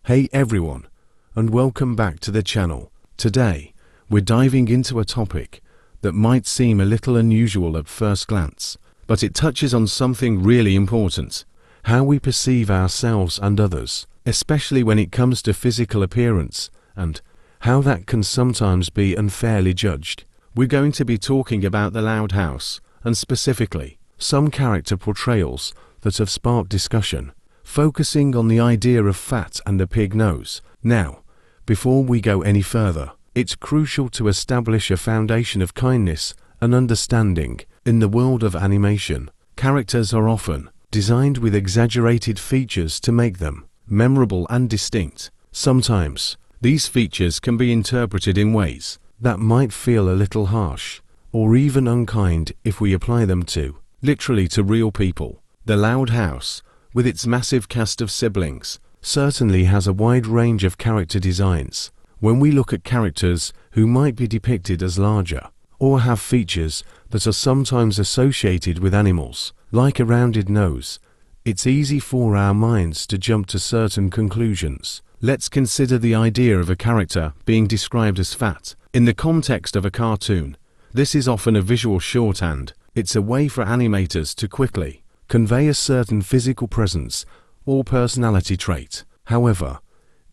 Hey everyone, and welcome back to the channel. Today, we're diving into a topic that might seem a little unusual at first glance, but it touches on something really important: how we perceive ourselves and others, especially when it comes to physical appearance, and how that can sometimes be unfairly judged. We're going to be talking about The Loud House, and specifically, some character portrayals that have sparked discussion, focusing on the idea of fat and a pig nose. Now, before we go any further, it's crucial to establish a foundation of kindness and understanding. In the world of animation, characters are often designed with exaggerated features to make them memorable and distinct. Sometimes, these features can be interpreted in ways that might feel a little harsh, or even unkind if we apply them literally to real people. The Loud House, with its massive cast of siblings, certainly has a wide range of character designs. When we look at characters who might be depicted as larger, or have features that are sometimes associated with animals, like a rounded nose, it's easy for our minds to jump to certain conclusions. Let's consider the idea of a character being described as fat. In the context of a cartoon, this is often a visual shorthand. It's a way for animators to quickly convey a certain physical presence or personality trait. However,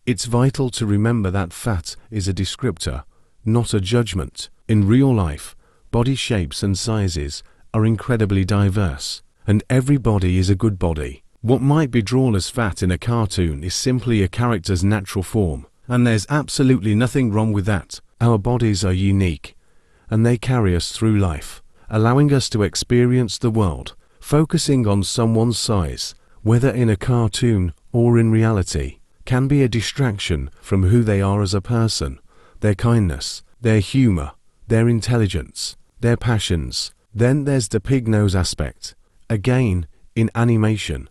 it's vital to remember that fat is a descriptor, not a judgment. In real life, body shapes and sizes are incredibly diverse, and every body is a good body. What might be drawn as fat in a cartoon is simply a character's natural form, and there's absolutely nothing wrong with that. Our bodies are unique, and they carry us through life, allowing us to experience the world. Focusing on someone's size, whether in a cartoon or in reality, can be a distraction from who they are as a person, their kindness, their humor, their intelligence, their passions. Then there's the pig nose aspect. Again, in animation,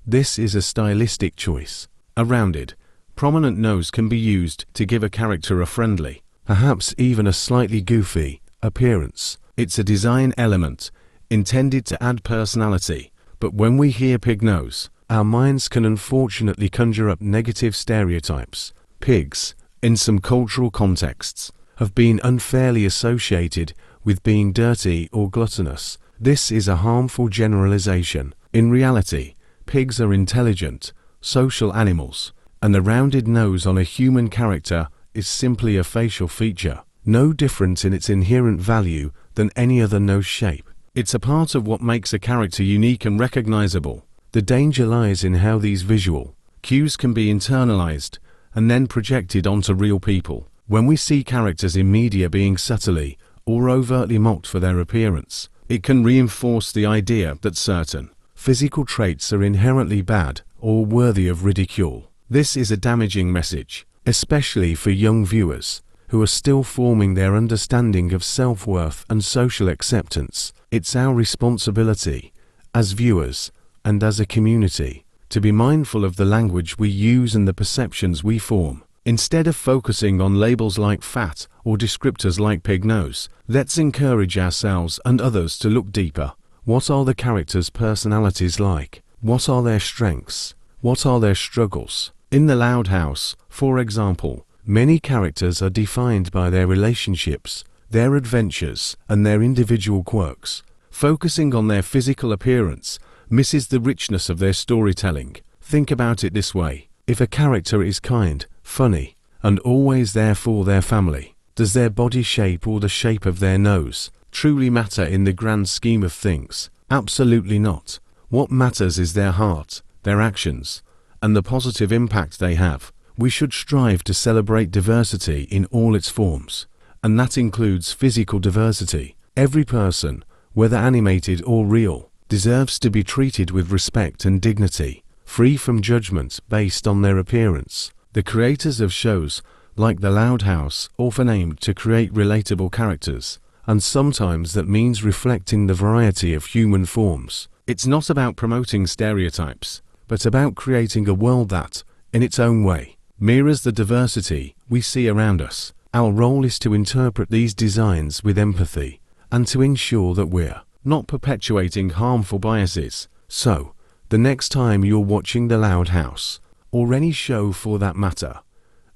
this is a stylistic choice. A rounded, prominent nose can be used to give a character a friendly, perhaps even a slightly goofy, appearance. It's a design element intended to add personality, but when we hear pig nose, our minds can unfortunately conjure up negative stereotypes. Pigs, in some cultural contexts, have been unfairly associated with being dirty or gluttonous. This is a harmful generalization. In reality, pigs are intelligent, social animals, and the rounded nose on a human character is simply a facial feature, no different in its inherent value than any other nose shape. It's a part of what makes a character unique and recognizable. The danger lies in how these visual cues can be internalized and then projected onto real people. When we see characters in media being subtly or overtly mocked for their appearance, it can reinforce the idea that certain physical traits are inherently bad or worthy of ridicule. This is a damaging message, especially for young viewers who are still forming their understanding of self-worth and social acceptance. It's our responsibility, as viewers and as a community, to be mindful of the language we use and the perceptions we form. Instead of focusing on labels like fat or descriptors like pig nose, let's encourage ourselves and others to look deeper. What are the characters' personalities like? What are their strengths? What are their struggles? In The Loud House, for example, many characters are defined by their relationships, their adventures, and their individual quirks. Focusing on their physical appearance misses the richness of their storytelling. Think about it this way: if a character is kind, funny, and always there for their family, does their body shape or the shape of their nose truly matter in the grand scheme of things? Absolutely not. What matters is their heart, their actions, and the positive impact they have. We should strive to celebrate diversity in all its forms, and that includes physical diversity. Every person, whether animated or real, deserves to be treated with respect and dignity, free from judgment based on their appearance. The creators of shows like The Loud House often aim to create relatable characters, and sometimes that means reflecting the variety of human forms. It's not about promoting stereotypes, but about creating a world that, in its own way, mirrors the diversity we see around us. Our role is to interpret these designs with empathy and to ensure that we're not perpetuating harmful biases. So, the next time you're watching The Loud House, or any show for that matter.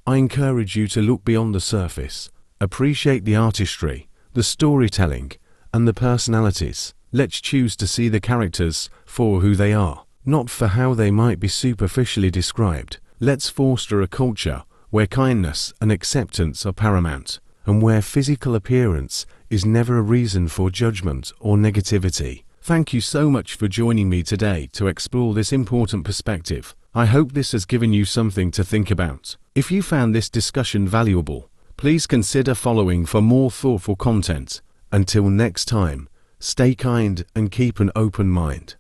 I encourage you to look beyond the surface, appreciate the artistry, the storytelling, and the personalities. Let's choose to see the characters for who they are, not for how they might be superficially described. Let's foster a culture where kindness and acceptance are paramount, and where physical appearance is never a reason for judgment or negativity. Thank you so much for joining me today to explore this important perspective. I hope this has given you something to think about. If you found this discussion valuable, please consider following for more thoughtful content. Until next time, stay kind and keep an open mind.